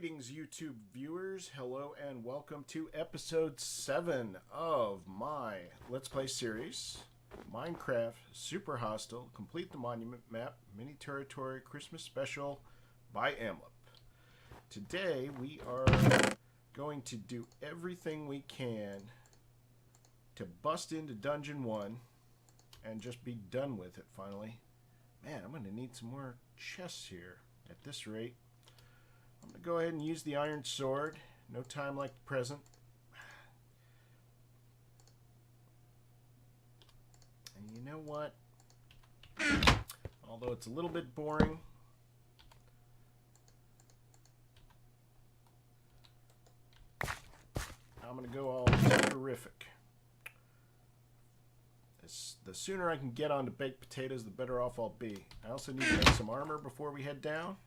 Greetings, YouTube viewers. Hello and welcome to episode 7 of my Let's Play series, Minecraft Super Hostile Complete the Monument Map Mini Territory Christmas Special by Amlup. Today we are going to do everything we can to bust into Dungeon 1 and just be done with it finally. Man, I'm going to need some more chests here at this rate. I'm going to go ahead and use the iron sword. No time like the present. And you know what? Although it's a little bit boring, I'm going to go all terrific. The sooner I can get onto baked potatoes, the better off I'll be. I also need to make some armor before we head down.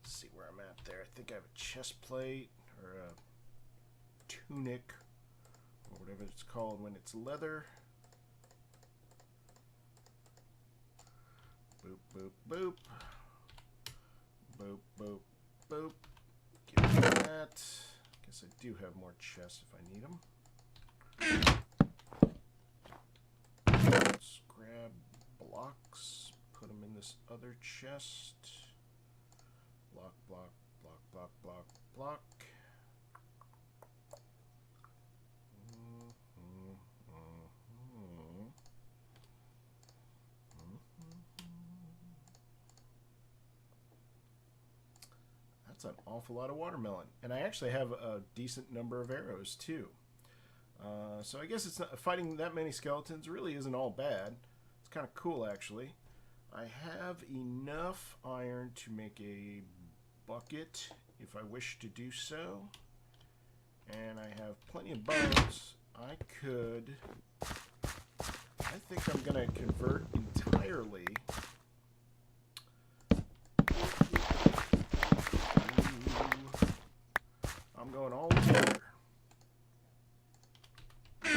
Let's see where I'm at there. I think I have a chest plate or a tunic or whatever it's called when it's leather. Boop, boop, boop. Boop, boop, boop. Give me that. Guess I do have more chests if I need them. Let's grab blocks, put them in this other chest. Block, block, block, block, block, block. That's an awful lot of watermelon. And I actually have a decent number of arrows too. So I guess it's not, fighting that many skeletons really isn't all bad. It's kind of cool actually. I have enough iron to make a bucket if I wish to do so, and I have plenty of bones. I think I'm gonna convert entirely I'm going all Tater. I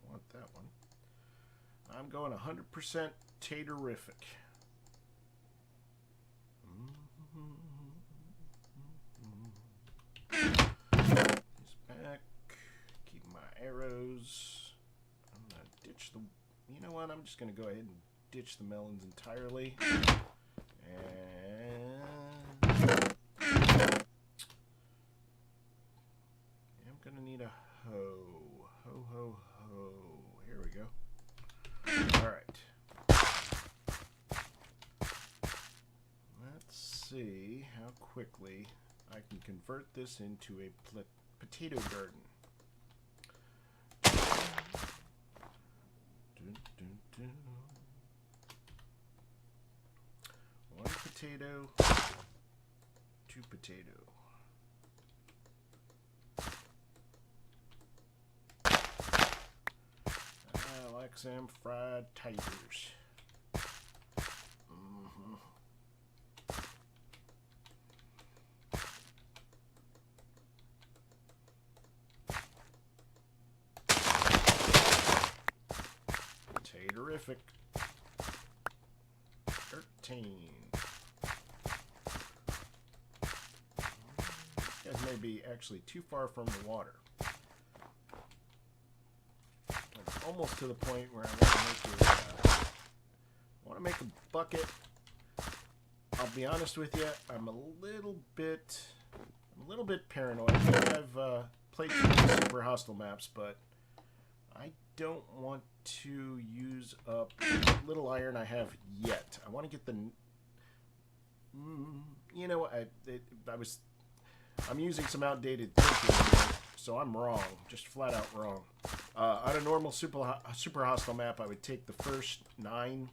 want that one. I'm going 100% Taterific. He's back. Keep my arrows. I'm gonna ditch the. You know what? I'm just gonna go ahead and ditch the melons entirely. And I'm gonna need a hoe. Ho ho ho. Here we go. All right. Let's see how quickly I can convert this into a potato garden. Dun, dun, dun. One potato, two potato. I like some fried taters. Taterific. 13. You guys may be actually too far from the water. I'm almost to the point where I want to make a bucket. I'll be honest with you, I'm a little bit paranoid. I've played some super hostile maps, but I don't want to use up the little iron I have yet. I want to get the. You know what? I'm using some outdated thinking here, so I'm wrong. Just flat out wrong. On a normal super hostile map, I would take the first 9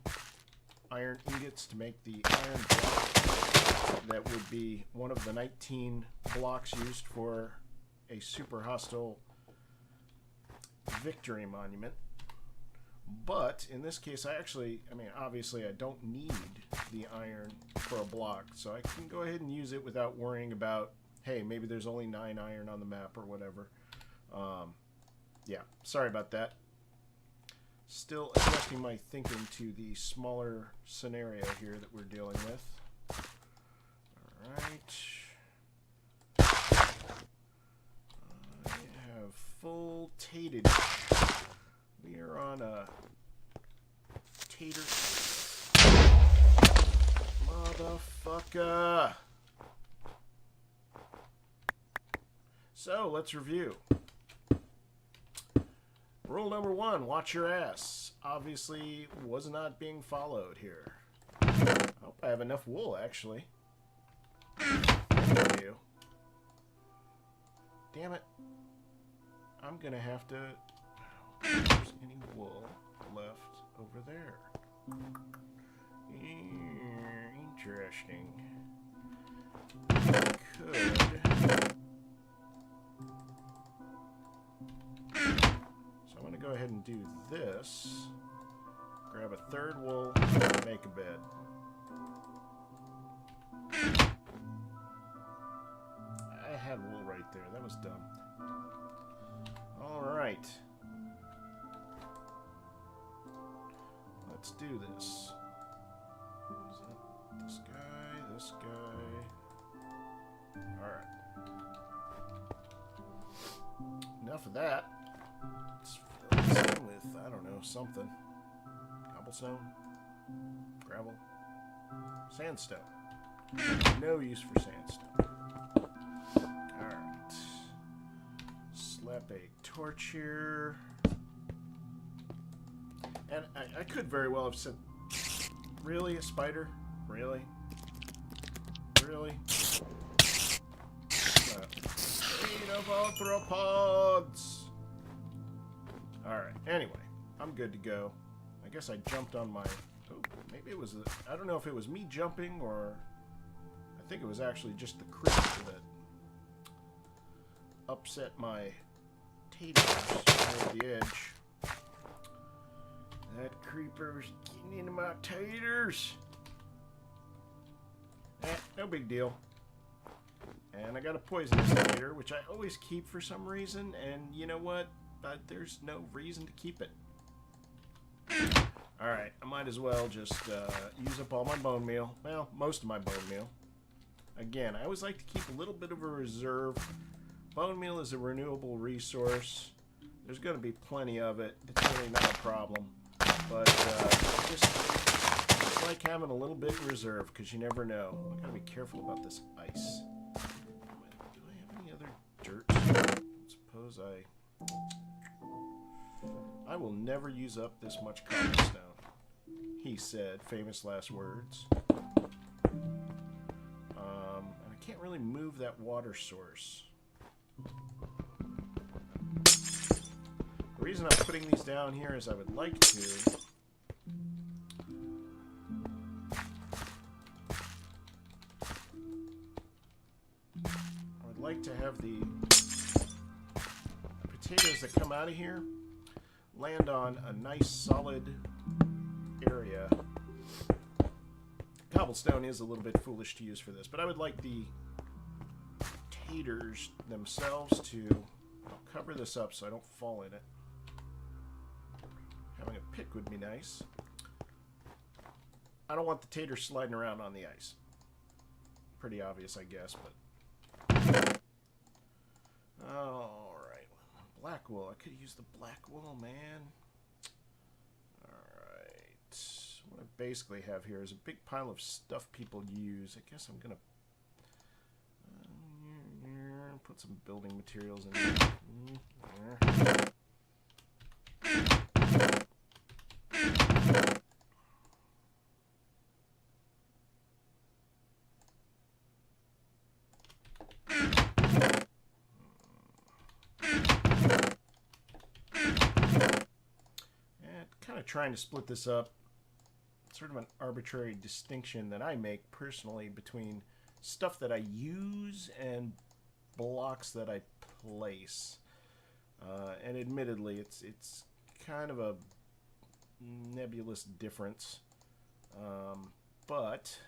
iron ingots to make the iron block. That would be one of the 19 blocks used for a super hostile victory monument. But in this case, obviously I don't need the iron for a block, so I can go ahead and use it without worrying about, hey, maybe there's only 9 iron on the map or whatever. Yeah, sorry about that. Still adjusting my thinking to the smaller scenario here that we're dealing with. Alright. I have full tated. We are on a tater. Motherfucker. So, let's review. Rule number 1, watch your ass. Obviously, was not being followed here. I hope I have enough wool, actually. Thank you. Damn it. I'm gonna have to... If there's any wool left over there. Interesting. Could... So I'm going to go ahead and do this. Grab a third wool, make a bed. I had wool right there. That was dumb. Alright. Let's do this. Is that this guy? This guy? Alright. Enough of that. Let's fill this in with, I don't know, something. Cobblestone? Gravel? Sandstone. No use for sandstone. Alright. Slap a torch here. And I could very well have said, really, a spider? Really? Really? Arthropods! Alright, anyway, I'm good to go. I guess I jumped on my... Oh, maybe it was... I don't know if it was me jumping or... I think it was actually just the creeper that upset my taters at the edge. That creeper was getting into my taters. No big deal. And I got a poisonous tater, which I always keep for some reason. And you know what? There's no reason to keep it. Alright, I might as well just use up all my bone meal. Well, most of my bone meal. Again, I always like to keep a little bit of a reserve. Bone meal is a renewable resource. There's going to be plenty of it. It's really not a problem. But just like having a little bit in reserve, because you never know. I gotta be careful about this ice. Do I have any other dirt? Suppose I will never use up this much cobblestone. He said, famous last words. And I can't really move that water source. The reason I'm putting these down here is I would like to... I would like to have the potatoes that come out of here land on a nice solid area. Cobblestone is a little bit foolish to use for this, but I would like the taters themselves to... I'll cover this up so I don't fall in it. Having a pick would be nice. I don't want the tater sliding around on the ice. Pretty obvious, I guess, but... Alright. Black wool. I could use the black wool, man. Alright. What I basically have here is a big pile of stuff people use. I guess I'm gonna... put some building materials in there. Trying to split this up, sort of an arbitrary distinction that I make personally between stuff that I use and blocks that I place. And admittedly, it's kind of a nebulous difference, but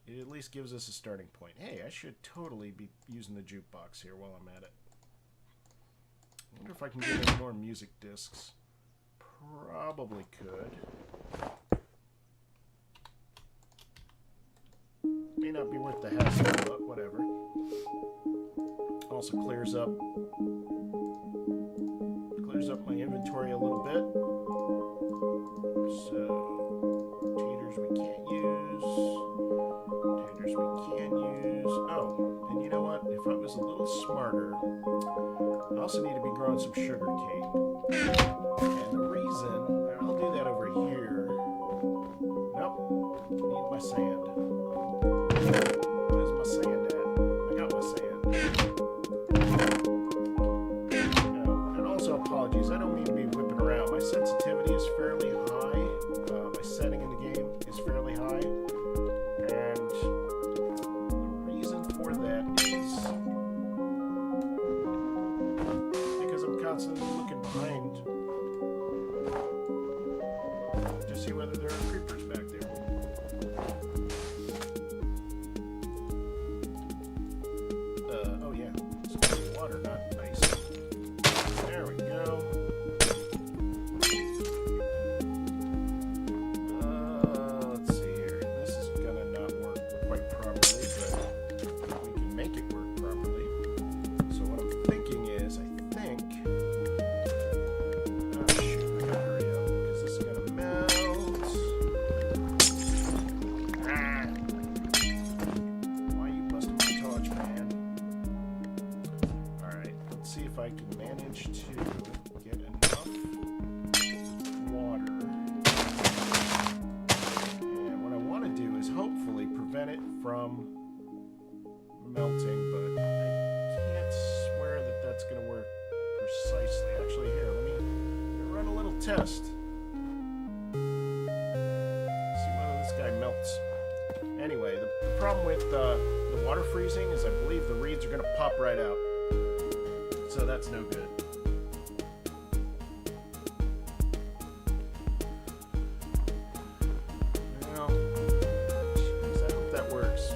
it at least gives us a starting point. Hey, I should totally be using the jukebox here while I'm at it. wonder if I can get any more music discs. Probably could. May not be worth the hassle, but whatever. Also clears up my inventory a little bit. So taters we can't use. Taters we can use. Oh, and you know what? If I was a little smarter, I also need to be growing some sugar cane. And the reason, and I'll do that over here. Nope, need my sand. Where's my sand at? I got my sand. No, and also apologies, I don't mean to be whipping around. My sensitivity is fairly high. My setting in the game is fairly high. And the reason for that is because I'm constantly looking behind to see whether there are creepers back there. Oh yeah, it's water, not ice. There we go. Let's see here. This is gonna not work quite properly, but we can make it work properly. So what I'm thinking is, oh shoot, I gotta hurry up because this is gonna melt. Why are you busting my torch, man? Alright, let's see if I can manage to get enough water. And what I want to do is hopefully prevent it from melting, but I can't swear that that's going to work precisely. Actually, here, let me run a little test. See whether this guy melts. Anyway, the problem with the water freezing is I believe the reeds are going to pop right out. So that's no good. Well, geez, I hope that works.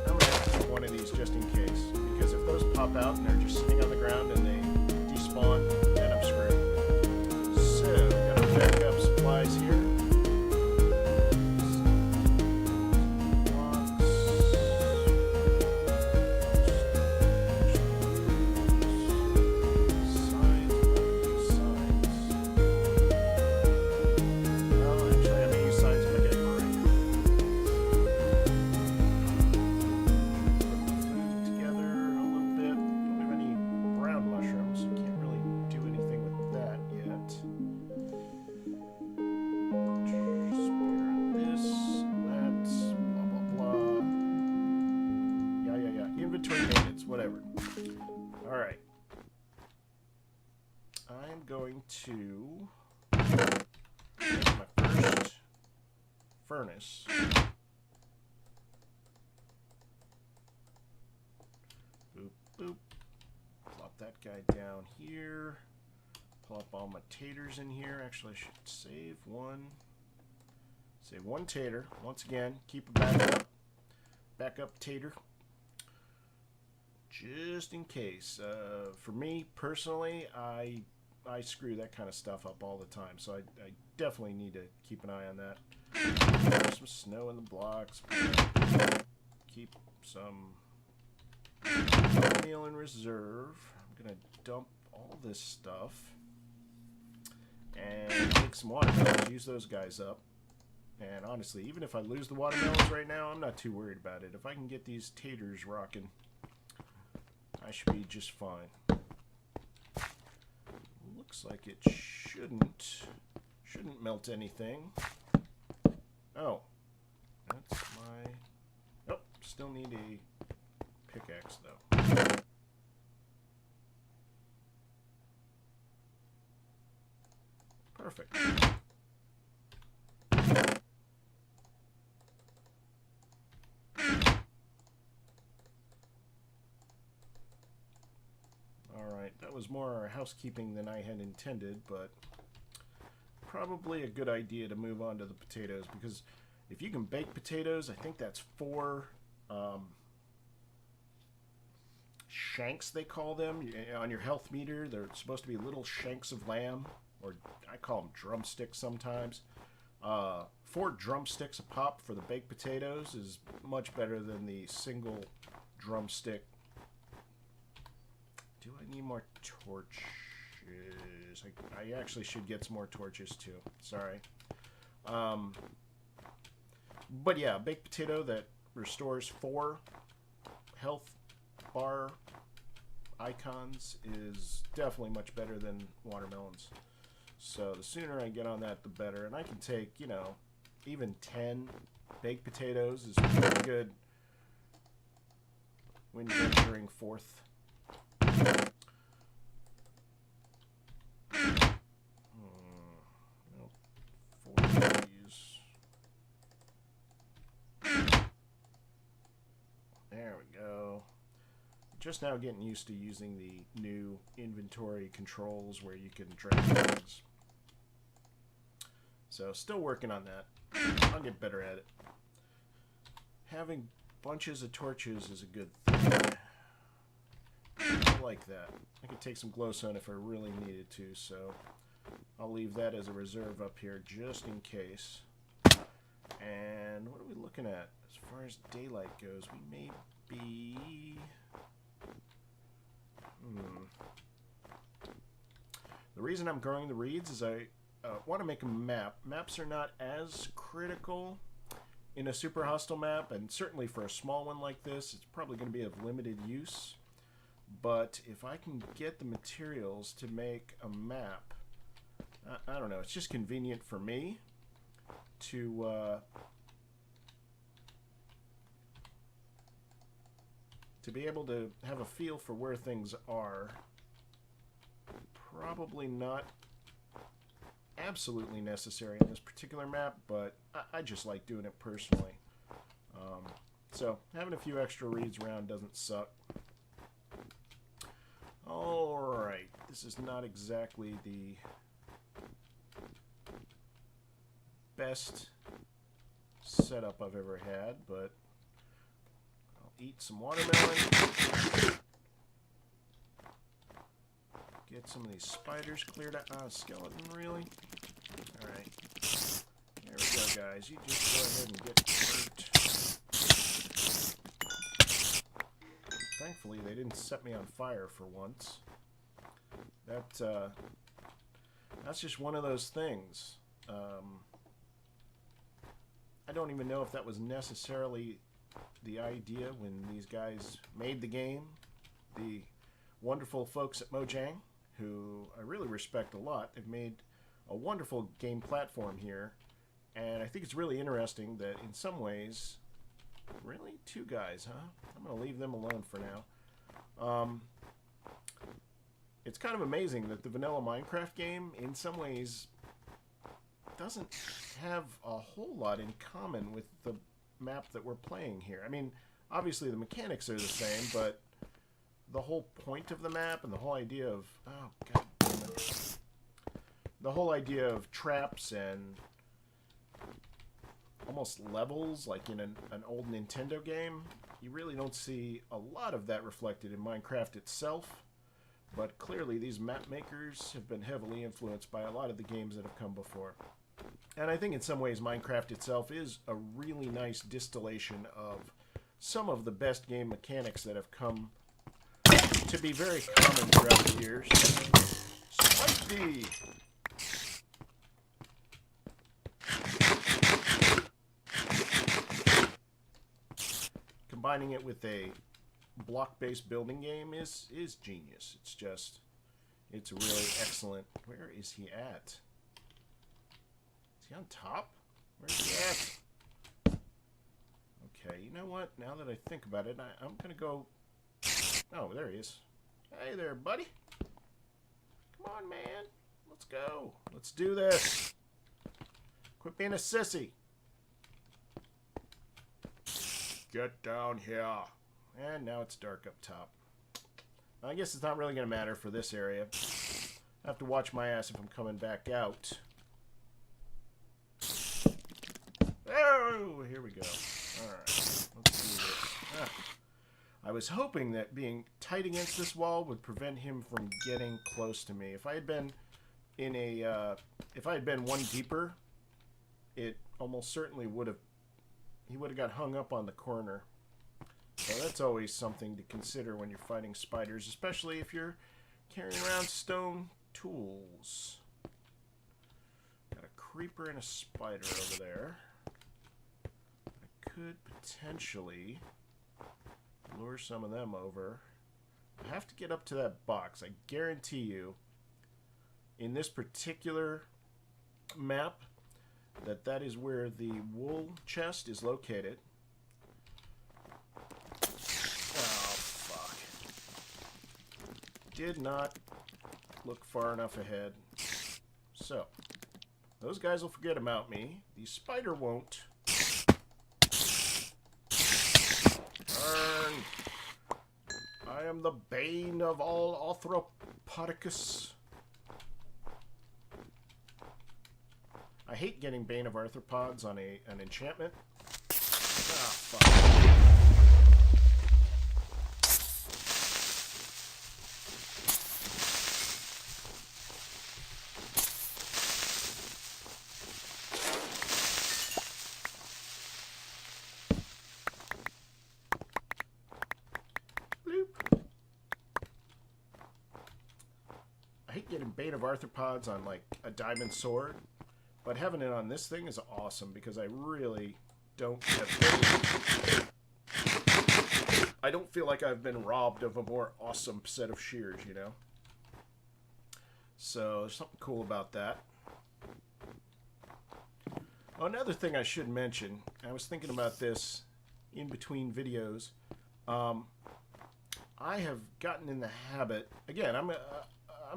I'm going to have to keep one of these just in case. Because if those pop out and they're just sitting on the ground and they despawn, then I'm screwed. So, got our backup supplies here. Whatever. Alright. I'm going to make my first furnace. Boop, boop. Plop that guy down here. Plop all my taters in here. Actually, I should save one. Save one tater. Once again, keep a backup. Backup tater. Just in case. For me, personally, I screw that kind of stuff up all the time, so I definitely need to keep an eye on that. There's some snow in the blocks. Keep some oatmeal in reserve. I'm going to dump all this stuff and take some watermelons, use those guys up. And honestly, even if I lose the watermelons right now, I'm not too worried about it. If I can get these taters rocking, I should be just fine. Looks like it shouldn't melt anything. Oh, that's my. Oh, still need a pickaxe though. Perfect. That was more housekeeping than I had intended, but probably a good idea to move on to the potatoes, because if you can bake potatoes, I think that's 4 shanks, they call them, on your health meter. They're supposed to be little shanks of lamb, or I call them drumsticks sometimes. 4 drumsticks a pop for the baked potatoes is much better than the single drumstick. Do I need more torches? I actually should get some more torches too. Sorry. But yeah, baked potato that restores 4 health bar icons is definitely much better than watermelons. So the sooner I get on that, the better. And I can take, you know, even 10 baked potatoes is pretty good when you're entering 4th. There we go. Just now getting used to using the new inventory controls where you can drag things. So still working on that. I'll get better at it. Having bunches of torches is a good thing. I like that. I could take some glowstone if I really needed to, so I'll leave that as a reserve up here just in case. And what are we looking at as far as daylight goes? We may be... The reason I'm growing the reeds is I want to make a map. Maps are not as critical in a super hostile map, and certainly for a small one like this, it's probably going to be of limited use. But if I can get the materials to make a map, I don't know, it's just convenient for me to be able to have a feel for where things are. Probably not absolutely necessary in this particular map, but I just like doing it personally. So having a few extra reeds around doesn't suck. Alright, this is not exactly the best setup I've ever had, but I'll eat some watermelon. Get some of these spiders cleared out. Skeleton, really? Alright. There we go, guys. You just go ahead and get hurt. Thankfully, they didn't set me on fire for once. That's just one of those things. I don't even know if that was necessarily the idea when these guys made the game. The wonderful folks at Mojang, who I really respect a lot, have made a wonderful game platform here. And I think it's really interesting that in some ways... Really? 2 guys, huh? I'm going to leave them alone for now. It's kind of amazing that the vanilla Minecraft game, in some ways, doesn't have a whole lot in common with the map that we're playing here. I mean, obviously the mechanics are the same, but the whole point of the map and the whole idea of... Oh, god damn it. The whole idea of traps and almost levels, like in an old Nintendo game, you really don't see a lot of that reflected in Minecraft itself. But clearly these map makers have been heavily influenced by a lot of the games that have come before. And I think in some ways Minecraft itself is a really nice distillation of some of the best game mechanics that have come to be very common throughout the years. Spiky! Combining it with a block-based building game is genius. It's really excellent. Where is he at? Is he on top? Where's he at? Okay, you know what? Now that I think about it, I'm gonna go... Oh, there he is. Hey there, buddy. Come on, man. Let's go. Let's do this. Quit being a sissy. Get down here. And now it's dark up top. I guess it's not really going to matter for this area. I have to watch my ass if I'm coming back out. Oh, here we go. Alright, let's do this. I was hoping that being tight against this wall would prevent him from getting close to me. If I had been in a, if I had been one deeper, it almost certainly would have, he would have got hung up on the corner. So that's always something to consider when you're fighting spiders, especially if you're carrying around stone tools. Got a creeper and a spider over there. I could potentially lure some of them over. I have to get up to that box. I guarantee you, in this particular map, that is where the wool chest is located. Oh, fuck. Did not look far enough ahead. So, those guys will forget about me. The spider won't. Burn! I am the bane of all arthropodicus. I hate getting Bane of Arthropods on an enchantment. Ah, fuck. Bloop. I hate getting Bane of Arthropods on, like, a diamond sword. But having it on this thing is awesome because I really don't have... I don't feel like I've been robbed of a more awesome set of shears, you know? So there's something cool about that. Oh, another thing I should mention, I was thinking about this in between videos. I have gotten in the habit, again, I'm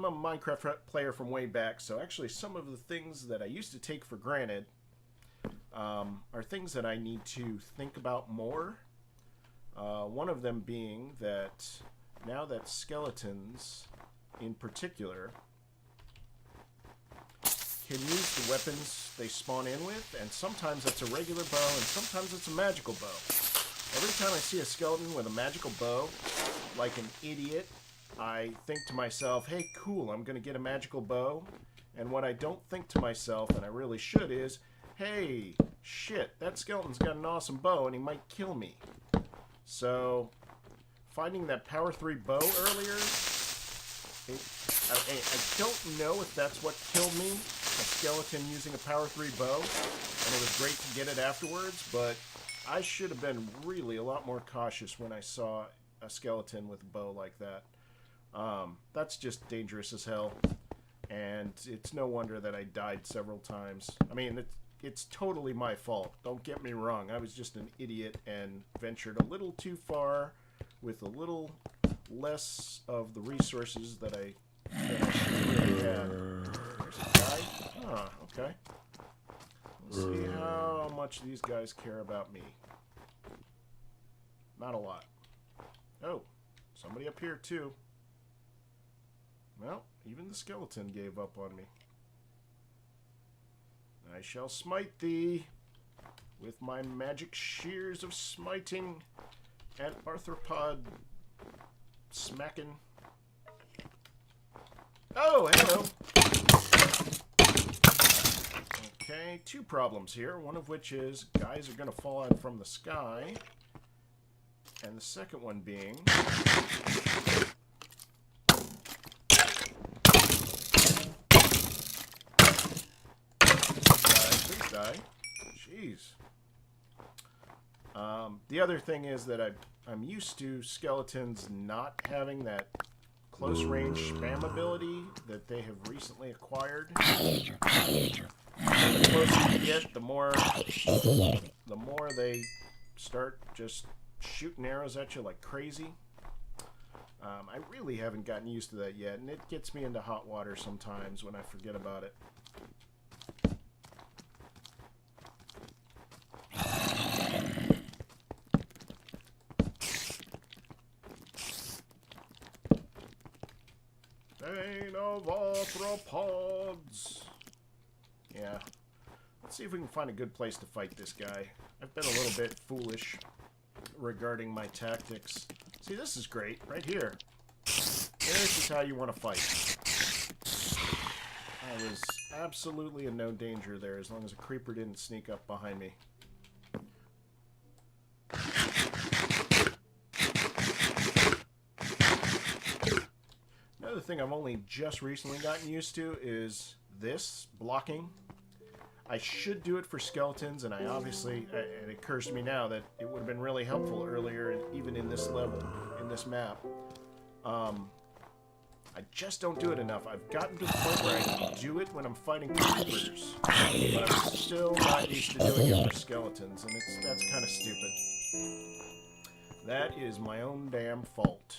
a Minecraft player from way back, so actually some of the things that I used to take for granted are things that I need to think about more. One of them being that now that skeletons, in particular, can use the weapons they spawn in with, and sometimes that's a regular bow, and sometimes it's a magical bow. Every time I see a skeleton with a magical bow, like an idiot, I think to myself, hey, cool, I'm going to get a magical bow. And what I don't think to myself, and I really should, is, hey, shit, that skeleton's got an awesome bow and he might kill me. So, finding that power 3 bow earlier, I don't know if that's what killed me, a skeleton using a power 3 bow, and it was great to get it afterwards, but I should have been really a lot more cautious when I saw a skeleton with a bow like that. That's just dangerous as hell, and it's no wonder that I died several times. I mean, it's totally my fault. Don't get me wrong. I was just an idiot and ventured a little too far with a little less of the resources that I should really had. There's a guy. Ah, okay. Let's see how much these guys care about me. Not a lot. Oh, somebody up here too. Well, even the skeleton gave up on me. I shall smite thee with my magic shears of smiting and arthropod smacking. Oh, hello. Okay, 2 problems here. One of which is guys are going to fall out from the sky. And the second one being... Please die. Jeez. The other thing is that I'm used to skeletons not having that close range spam ability that they have recently acquired. The closer you get, the more they start just shooting arrows at you like crazy. I really haven't gotten used to that yet, and it gets me into hot water sometimes when I forget about it. Bane of arthropods. Yeah. Let's see if we can find a good place to fight this guy. I've been a little bit foolish regarding my tactics. See, this is great, right here. This is how you want to fight. I was absolutely in no danger there, as long as a creeper didn't sneak up behind me. Another thing I've only just recently gotten used to is this blocking. I should do it for skeletons, and I obviously, it occurs to me now that it would have been really helpful earlier, even in this level, in this map. I just don't do it enough. I've gotten to the point where I can do it when I'm fighting creepers, but I'm still not used to doing it for skeletons, and that's kind of stupid. That is my own damn fault.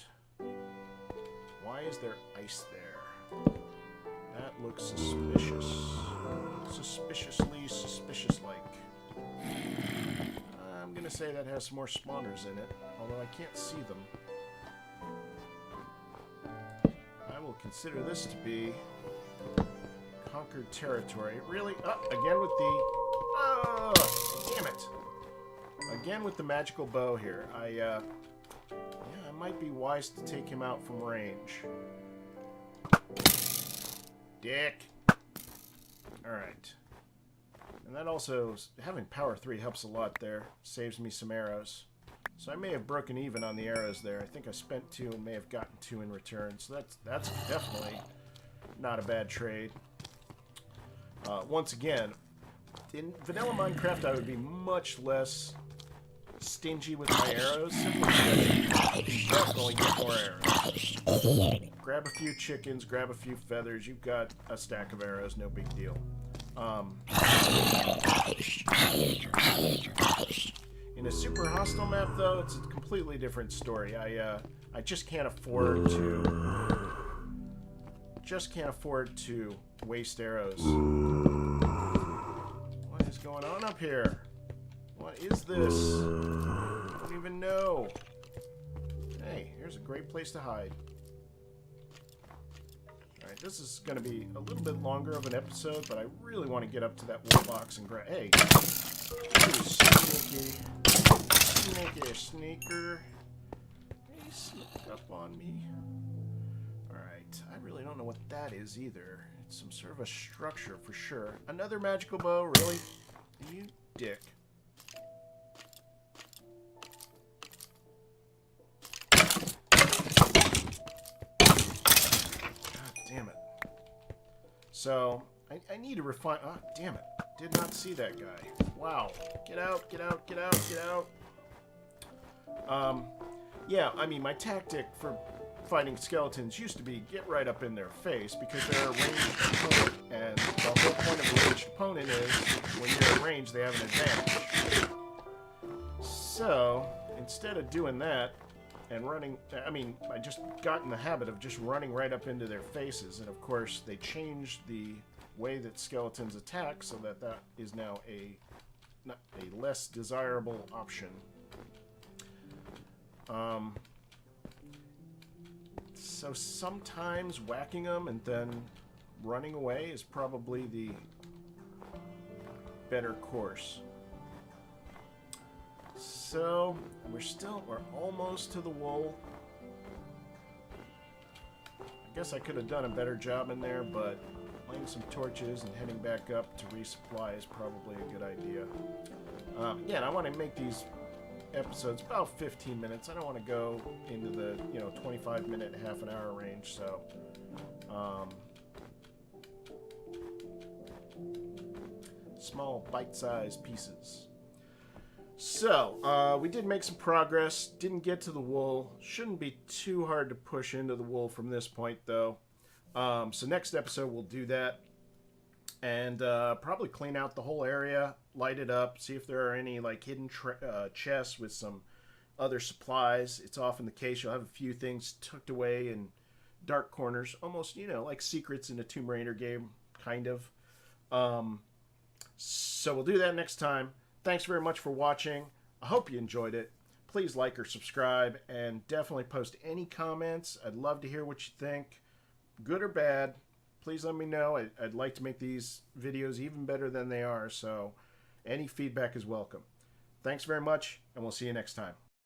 Why is there ice there? That looks suspicious. Suspiciously suspicious-like. I'm gonna say that has some more spawners in it, although I can't see them. I will consider this to be conquered territory. Really? Again with the... Oh, damn it! Again with the magical bow here. Yeah, I might be wise to take him out from range. Dick! Alright. And that also, having power 3 helps a lot there. Saves me some arrows. So I may have broken even on the arrows there. I think I spent 2 and may have gotten 2 in return. So that's definitely not a bad trade. Once again, in vanilla Minecraft I would be much less stingy with my arrows, simply because you can definitely get more arrows. Grab a few chickens, grab a few feathers, you've got a stack of arrows, no big deal. In a super hostile map, though, it's a completely different story. I just can't afford to waste arrows. What is going on up here? What is this? I don't even know. Hey, here's a great place to hide. Alright, this is going to be a little bit longer of an episode, but I really want to get up to that wool box and grab... Hey! You sneaky. Sneaky sneaker. Hey, sneak up on me. Alright, I really don't know what that is either. It's some sort of a structure for sure. Another magical bow, really? You dick. Damn it. So, I need to refine... Oh, damn it. Did not see that guy. Wow. Get out, get out, get out, get out. Yeah, I mean, my tactic for fighting skeletons used to be get right up in their face because they're a ranged opponent. And the whole point of a ranged opponent is when you're in range, they have an advantage. So, instead of doing that, and running, I mean, I just got in the habit of just running right up into their faces. And of course, they changed the way that skeletons attack so that that is now a less desirable option. So sometimes whacking them and then running away is probably the better course. So, we're almost to the wool. I guess I could have done a better job in there, but laying some torches and heading back up to resupply is probably a good idea. Again, I want to make these episodes about 15 minutes. I don't want to go into the, 25-minute, half an hour range, so... small, bite-sized pieces. So, we did make some progress. Didn't get to the wool. Shouldn't be too hard to push into the wool from this point, though. So next episode, we'll do that. And probably clean out the whole area, light it up, see if there are any like hidden chests with some other supplies. It's often the case you'll have a few things tucked away in dark corners, almost, like secrets in a Tomb Raider game, kind of. So we'll do that next time. Thanks very much for watching. I hope you enjoyed it. Please like or subscribe, and definitely post any comments. I'd love to hear what you think, good or bad. Please let me know. I'd like to make these videos even better than they are, so any feedback is welcome. Thanks very much, and we'll see you next time.